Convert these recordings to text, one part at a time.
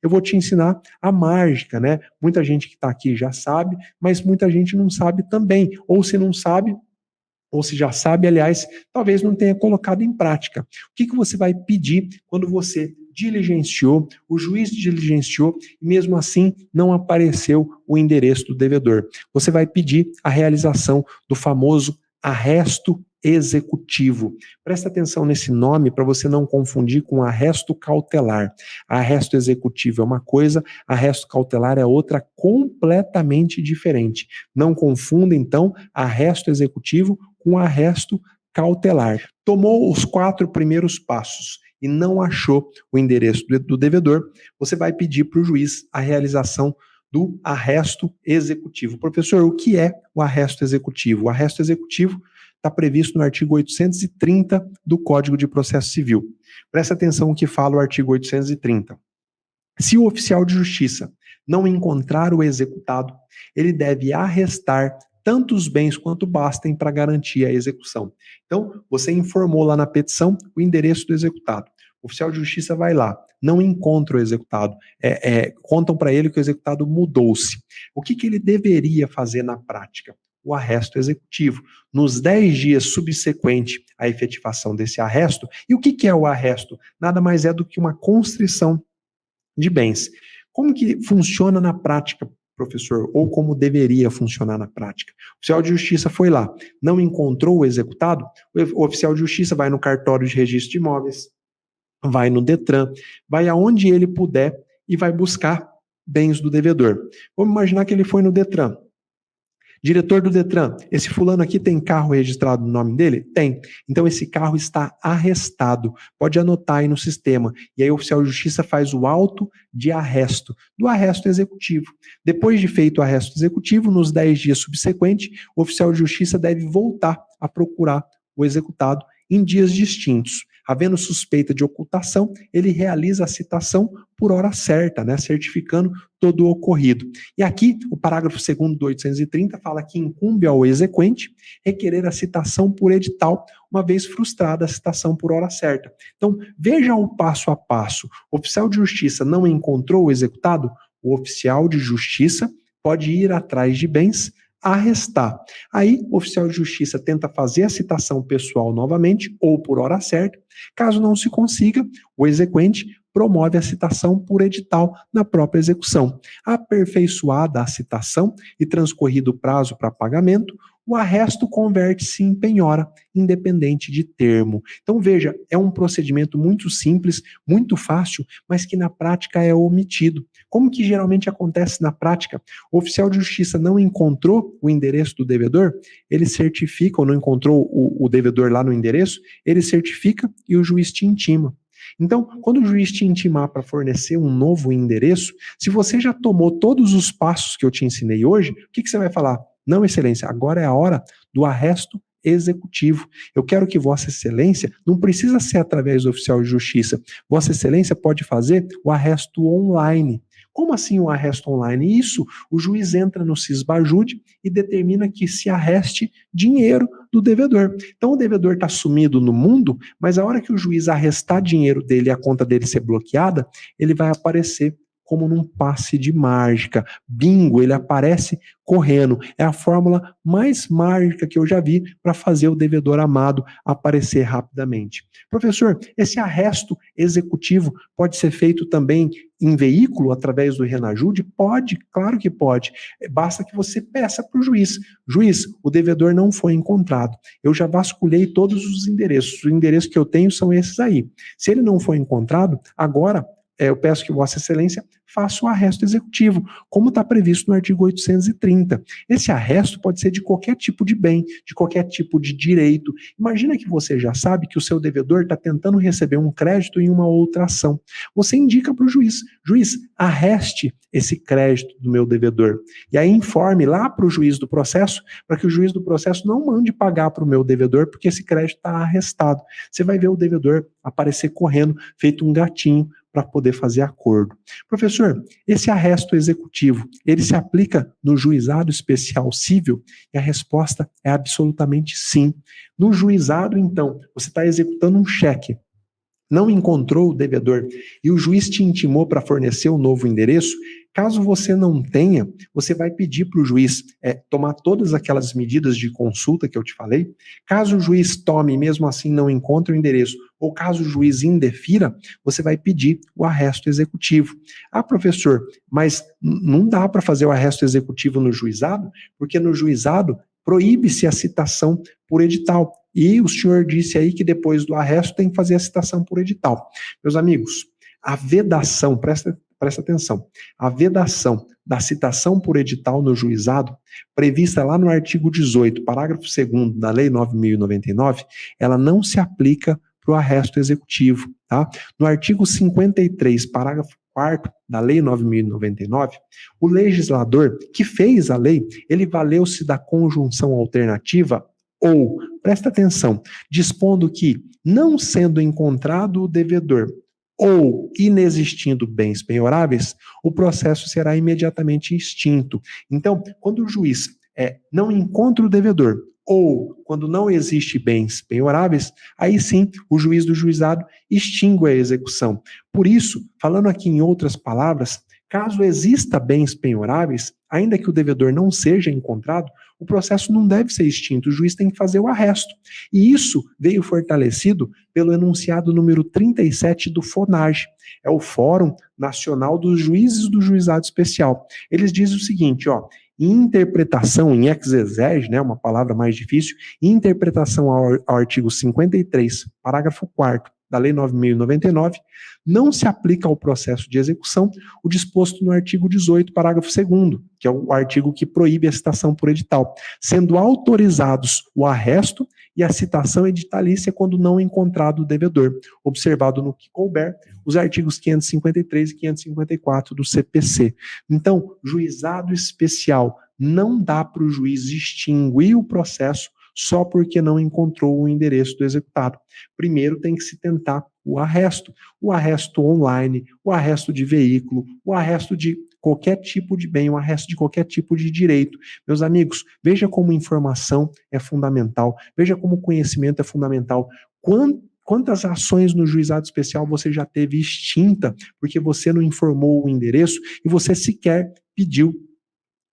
eu vou te ensinar a mágica, né? Muita gente que está aqui já sabe, mas muita gente não sabe também. Ou se não sabe, ou se já sabe, aliás, talvez não tenha colocado em prática. O que você vai pedir quando você diligenciou, o juiz diligenciou e mesmo assim não apareceu o endereço do devedor? Você vai pedir a realização do famoso arresto executivo. Presta atenção nesse nome para você não confundir com arresto cautelar. Arresto executivo é uma coisa, arresto cautelar é outra completamente diferente. Não confunda, então, arresto executivo com arresto cautelar. Tomou os 4 primeiros passos e não achou o endereço do devedor, você vai pedir para o juiz a realização do arresto executivo. Professor, o que é o arresto executivo? O arresto executivo está previsto no artigo 830 do Código de Processo Civil. Presta atenção no que fala o artigo 830. Se o oficial de justiça não encontrar o executado, ele deve arrestar tantos bens quanto bastem para garantir a execução. Então, você informou lá na petição o endereço do executado. O oficial de justiça vai lá, não encontra o executado, contam para ele que o executado mudou-se. O que ele deveria fazer na prática? O arresto executivo. Nos 10 dias subsequentes à efetivação desse arresto, e o que é o arresto? Nada mais é do que uma constrição de bens. Como que funciona na prática, professor? Ou como deveria funcionar na prática? O oficial de justiça foi lá, não encontrou o executado, o oficial de justiça vai no cartório de registro de imóveis, vai no Detran, vai aonde ele puder e vai buscar bens do devedor. Vamos imaginar que ele foi no Detran. Diretor do Detran, esse fulano aqui tem carro registrado no nome dele? Tem. Então esse carro está arrestado. Pode anotar aí no sistema. E aí o oficial de justiça faz o auto de arresto, do arresto executivo. Depois de feito o arresto executivo, nos 10 dias subsequentes, o oficial de justiça deve voltar a procurar o executado em dias distintos. Havendo suspeita de ocultação, ele realiza a citação por hora certa, né, certificando todo o ocorrido. E aqui, o parágrafo 2º do 830 fala que incumbe ao exequente requerer a citação por edital, uma vez frustrada a citação por hora certa. Então, veja o passo a passo. O oficial de justiça não encontrou o executado? O oficial de justiça pode ir atrás de bens, arrestar. Aí, o oficial de justiça tenta fazer a citação pessoal novamente, ou por hora certa. Caso não se consiga, o exequente promove a citação por edital na própria execução. Aperfeiçoada a citação e transcorrido o prazo para pagamento, o arresto converte-se em penhora, independente de termo. Então, veja, é um procedimento muito simples, muito fácil, mas que na prática é omitido. Como que geralmente acontece na prática? O oficial de justiça não encontrou o endereço do devedor, ele certifica, ou não encontrou o devedor lá no endereço, ele certifica e o juiz te intima. Então, quando o juiz te intimar para fornecer um novo endereço, se você já tomou todos os passos que eu te ensinei hoje, o que você vai falar? Não, excelência, agora é a hora do arresto executivo. Eu quero que Vossa Excelência, não precisa ser através do oficial de justiça, Vossa Excelência pode fazer o arresto online. Como assim o arresto online? Isso, o juiz entra no Sisbajude e determina que se arreste dinheiro do devedor. Então o devedor está sumido no mundo, mas a hora que o juiz arrestar dinheiro dele e a conta dele ser bloqueada, ele vai aparecer como num passe de mágica. Bingo, ele aparece correndo. É a fórmula mais mágica que eu já vi para fazer o devedor amado aparecer rapidamente. Professor, esse arresto executivo pode ser feito também em veículo, através do Renajude? Pode, claro que pode. Basta que você peça para o juiz. Juiz, o devedor não foi encontrado. Eu já vasculhei todos os endereços. Os endereços que eu tenho são esses aí. Se ele não foi encontrado, agora eu peço que Vossa Excelência faça o arresto executivo, como está previsto no artigo 830. Esse arresto pode ser de qualquer tipo de bem, de qualquer tipo de direito. Imagina que você já sabe que o seu devedor está tentando receber um crédito em uma outra ação. Você indica para o juiz, juiz, arreste esse crédito do meu devedor. E aí informe lá para o juiz do processo, para que o juiz do processo não mande pagar para o meu devedor, porque esse crédito está arrestado. Você vai ver o devedor aparecer correndo, feito um gatinho, para poder fazer acordo. Professor, esse arresto executivo, ele se aplica no juizado especial civil? E a resposta é absolutamente sim. No juizado, então, você está executando um cheque. não encontrou o devedor e o juiz te intimou para fornecer o novo endereço, caso você não tenha, você vai pedir para o juiz tomar todas aquelas medidas de consulta que eu te falei. Caso o juiz tome e mesmo assim não encontre o endereço, ou caso o juiz indefira, você vai pedir o arresto executivo. Ah, professor, mas não dá para fazer o arresto executivo no juizado, porque no juizado proíbe-se a citação por edital. E o senhor disse aí que depois do arresto tem que fazer a citação por edital. Meus amigos, a vedação, presta atenção, a vedação da citação por edital no juizado, prevista lá no artigo 18, parágrafo 2º da Lei 9.099, ela não se aplica para o arresto executivo, tá? No artigo 53, parágrafo 4º da Lei 9.099, o legislador que fez a lei, ele valeu-se da conjunção alternativa ou, presta atenção, dispondo que, não sendo encontrado o devedor ou inexistindo bens penhoráveis, o processo será imediatamente extinto. Então, quando o juiz não encontra o devedor ou quando não existe bens penhoráveis, aí sim o juiz do juizado extingue a execução. Por isso, falando aqui em outras palavras, caso exista bens penhoráveis, ainda que o devedor não seja encontrado, o processo não deve ser extinto, o juiz tem que fazer o arresto. E isso veio fortalecido pelo enunciado número 37 do FONAGE, é o Fórum Nacional dos Juízes do Juizado Especial. Eles dizem o seguinte, em interpretação, em exegese, uma palavra mais difícil, em interpretação ao artigo 53, parágrafo 4º da Lei 9.099, não se aplica ao processo de execução o disposto no artigo 18, parágrafo 2º, que é o artigo que proíbe a citação por edital, sendo autorizados o arresto e a citação editalícia quando não encontrado o devedor, observado no que couber os artigos 553 e 554 do CPC. Então, juizado especial, não dá para o juiz extinguir o processo só porque não encontrou o endereço do executado. Primeiro tem que se tentar o arresto online, o arresto de veículo, o arresto de qualquer tipo de bem, o arresto de qualquer tipo de direito. Meus amigos, veja como informação é fundamental, veja como conhecimento é fundamental. Quantas ações no juizado especial você já teve extinta porque você não informou o endereço e você sequer pediu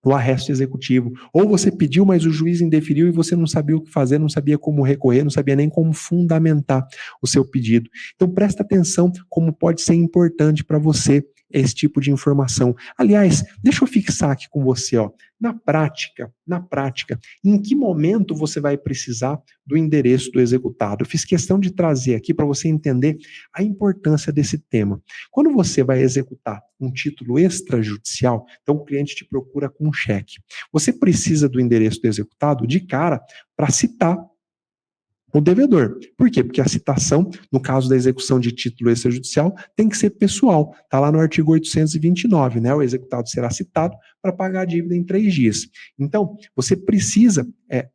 o arresto executivo. Ou você pediu, mas o juiz indeferiu e você não sabia o que fazer, não sabia como recorrer, não sabia nem como fundamentar o seu pedido. Então presta atenção como pode ser importante para você esse tipo de informação. Aliás, deixa eu fixar aqui com você, na prática, em que momento você vai precisar do endereço do executado? Eu fiz questão de trazer aqui para você entender a importância desse tema. Quando você vai executar um título extrajudicial, então o cliente te procura com um cheque. Você precisa do endereço do executado de cara para citar o devedor. Por quê? Porque a citação, no caso da execução de título extrajudicial, tem que ser pessoal. Está lá no artigo 829, O executado será citado para pagar a dívida em 3 dias. Então, você precisa,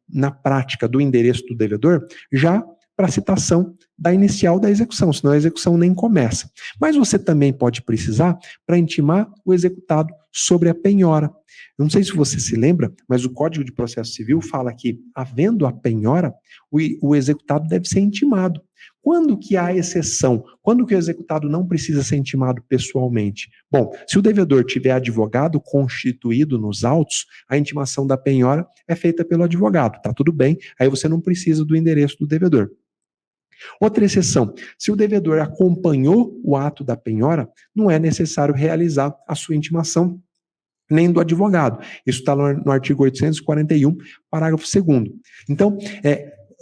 na prática, do endereço do devedor, já para a citação da inicial da execução, senão a execução nem começa. Mas você também pode precisar para intimar o executado sobre a penhora. Eu não sei se você se lembra, mas o Código de Processo Civil fala que, havendo a penhora, o executado deve ser intimado. Quando que há exceção? Quando que o executado não precisa ser intimado pessoalmente? Bom, se o devedor tiver advogado constituído nos autos, a intimação da penhora é feita pelo advogado, tá tudo bem, aí você não precisa do endereço do devedor. Outra exceção, se o devedor acompanhou o ato da penhora, não é necessário realizar a sua intimação nem do advogado. Isso está no artigo 841, parágrafo 2º. Então,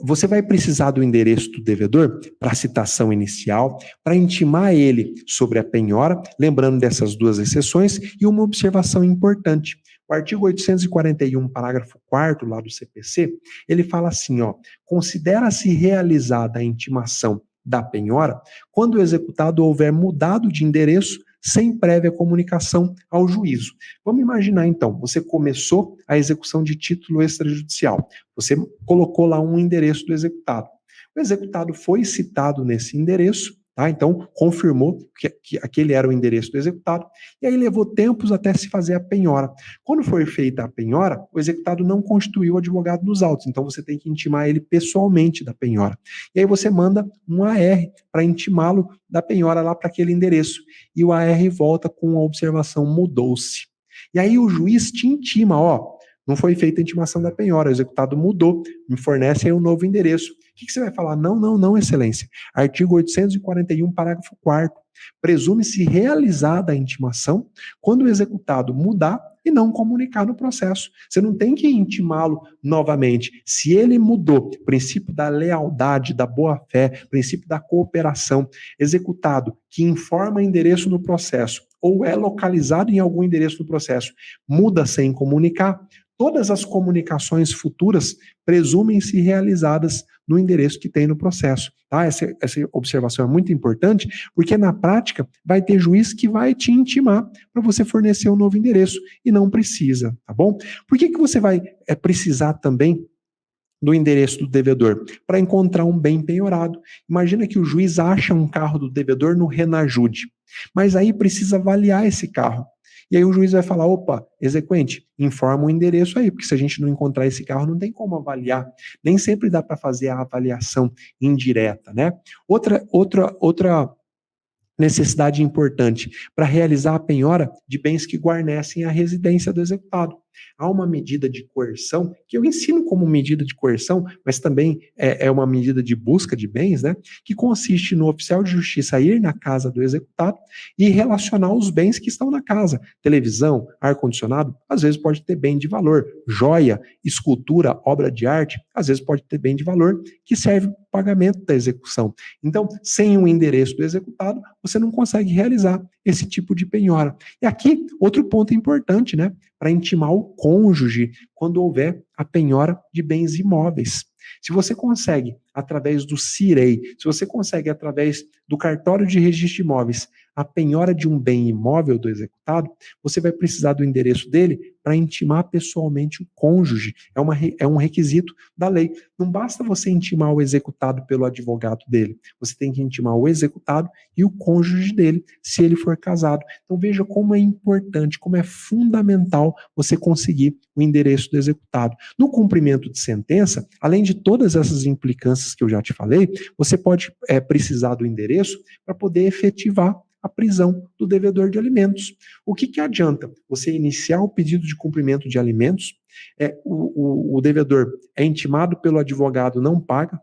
você vai precisar do endereço do devedor para a citação inicial, para intimar ele sobre a penhora, lembrando dessas 2 exceções, e uma observação importante. O artigo 841, parágrafo 4º, lá do CPC, ele fala assim, considera-se realizada a intimação da penhora quando o executado houver mudado de endereço sem prévia comunicação ao juízo. Vamos imaginar então, você começou a execução de título extrajudicial, você colocou lá um endereço do executado. O executado foi citado nesse endereço, Tá? Então, confirmou que aquele era o endereço do executado, e aí levou tempos até se fazer a penhora. Quando foi feita a penhora, o executado não constituiu o advogado nos autos, então você tem que intimar ele pessoalmente da penhora. E aí você manda um AR para intimá-lo da penhora lá para aquele endereço, e o AR volta com a observação mudou-se. E aí o juiz te intima, ó, não foi feita a intimação da penhora, o executado mudou, me fornece aí um novo endereço. O que você vai falar? Não, excelência. Artigo 841, parágrafo 4º. Presume-se realizada a intimação quando o executado mudar e não comunicar no processo. Você não tem que intimá-lo novamente. Se ele mudou, princípio da lealdade, da boa-fé, princípio da cooperação, executado que informa endereço no processo ou é localizado em algum endereço no processo, muda sem comunicar, todas as comunicações futuras presumem-se realizadas no endereço que tem no processo. Tá? Essa observação é muito importante, porque na prática vai ter juiz que vai te intimar para você fornecer um novo endereço, e não precisa, tá bom? Por que você vai precisar também do endereço do devedor? Para encontrar um bem penhorado. Imagina que o juiz acha um carro do devedor no Renajude, mas aí precisa avaliar esse carro. E aí o juiz vai falar, opa, exequente, informa o endereço aí, porque se a gente não encontrar esse carro, não tem como avaliar. Nem sempre dá para fazer a avaliação indireta, né? Outra necessidade importante para realizar a penhora de bens que guarnecem a residência do executado. Há uma medida de coerção, que eu ensino como medida de coerção, mas também é uma medida de busca de bens, né? Que consiste no oficial de justiça ir na casa do executado e relacionar os bens que estão na casa. Televisão, ar-condicionado, às vezes pode ter bem de valor. Joia, escultura, obra de arte, às vezes pode ter bem de valor que serve para o pagamento da execução. Então, sem o endereço do executado, você não consegue realizar esse tipo de penhora. E aqui, outro ponto importante, né? Para intimar o cônjuge quando houver a penhora de bens imóveis. Se você consegue, através do CIREI, se você consegue, através do cartório de registro de imóveis, a penhora de um bem imóvel do executado, você vai precisar do endereço dele para intimar pessoalmente o cônjuge. É um requisito da lei. Não basta você intimar o executado pelo advogado dele. Você tem que intimar o executado e o cônjuge dele, se ele for casado. Então veja como é importante, como é fundamental você conseguir o endereço do executado. No cumprimento de sentença, além de todas essas implicâncias que eu já te falei, você pode precisar do endereço para poder efetivar a prisão do devedor de alimentos. O que adianta você iniciar o pedido de cumprimento de alimentos, o devedor é intimado pelo advogado, não paga,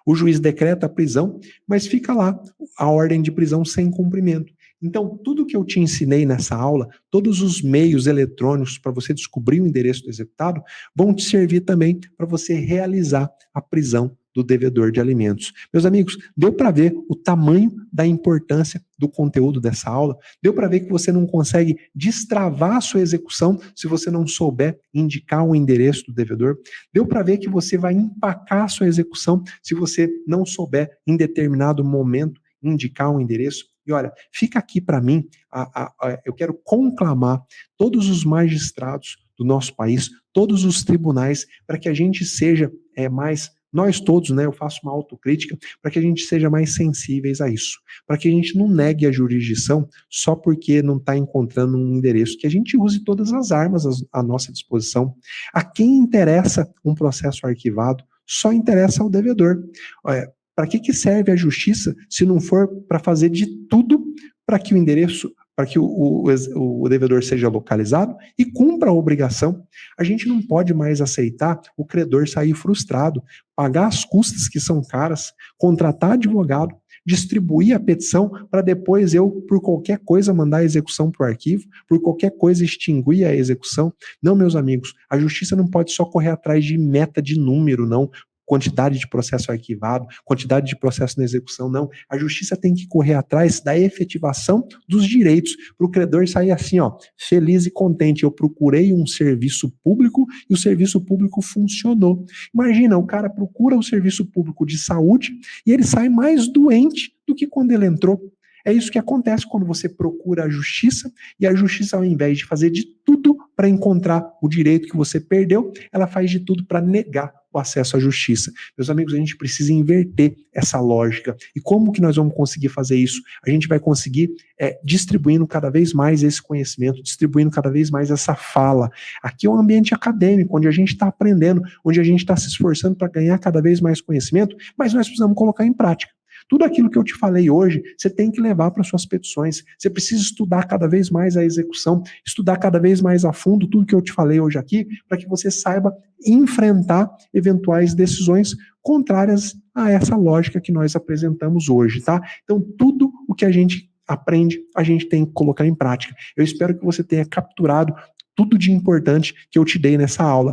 o juiz decreta a prisão, mas fica lá a ordem de prisão sem cumprimento. Então, tudo que eu te ensinei nessa aula, todos os meios eletrônicos para você descobrir o endereço do executado, vão te servir também para você realizar a prisão do devedor de alimentos. Meus amigos, deu para ver o tamanho da importância do conteúdo dessa aula? Deu para ver que você não consegue destravar a sua execução se você não souber indicar o endereço do devedor? Deu para ver que você vai empacar a sua execução se você não souber, em determinado momento, indicar um endereço? E olha, fica aqui para mim, eu quero conclamar todos os magistrados do nosso país, todos os tribunais, para que a gente seja mais... Nós todos, né, eu faço uma autocrítica, para que a gente seja mais sensíveis a isso, para que a gente não negue a jurisdição só porque não está encontrando um endereço, que a gente use todas as armas à nossa disposição. A quem interessa um processo arquivado, só interessa ao devedor. Para que serve a justiça se não for para fazer de tudo para que o endereço, para que o devedor seja localizado e cumpra a obrigação? A gente não pode mais aceitar o credor sair frustrado, pagar as custas que são caras, contratar advogado, distribuir a petição para depois eu, por qualquer coisa, mandar a execução para o arquivo, por qualquer coisa extinguir a execução. Não, meus amigos, a justiça não pode só correr atrás de meta de número, não. Quantidade de processo arquivado, quantidade de processo na execução, não. A justiça tem que correr atrás da efetivação dos direitos, para o credor sair assim, ó, feliz e contente. Eu procurei um serviço público e o serviço público funcionou. Imagina, o cara procura o serviço público de saúde e ele sai mais doente do que quando ele entrou. É isso que acontece quando você procura a justiça, e a justiça, ao invés de fazer de tudo para encontrar o direito que você perdeu, ela faz de tudo para negar o acesso à justiça. Meus amigos, a gente precisa inverter essa lógica. E como que nós vamos conseguir fazer isso? A gente vai conseguir distribuindo cada vez mais esse conhecimento, distribuindo cada vez mais essa fala. Aqui é um ambiente acadêmico, onde a gente está aprendendo, onde a gente está se esforçando para ganhar cada vez mais conhecimento, mas nós precisamos colocar em prática. Tudo aquilo que eu te falei hoje, você tem que levar para suas petições. Você precisa estudar cada vez mais a execução, estudar cada vez mais a fundo tudo que eu te falei hoje aqui, para que você saiba enfrentar eventuais decisões contrárias a essa lógica que nós apresentamos hoje, tá? Então, tudo o que a gente aprende, a gente tem que colocar em prática. Eu espero que você tenha capturado tudo de importante que eu te dei nessa aula.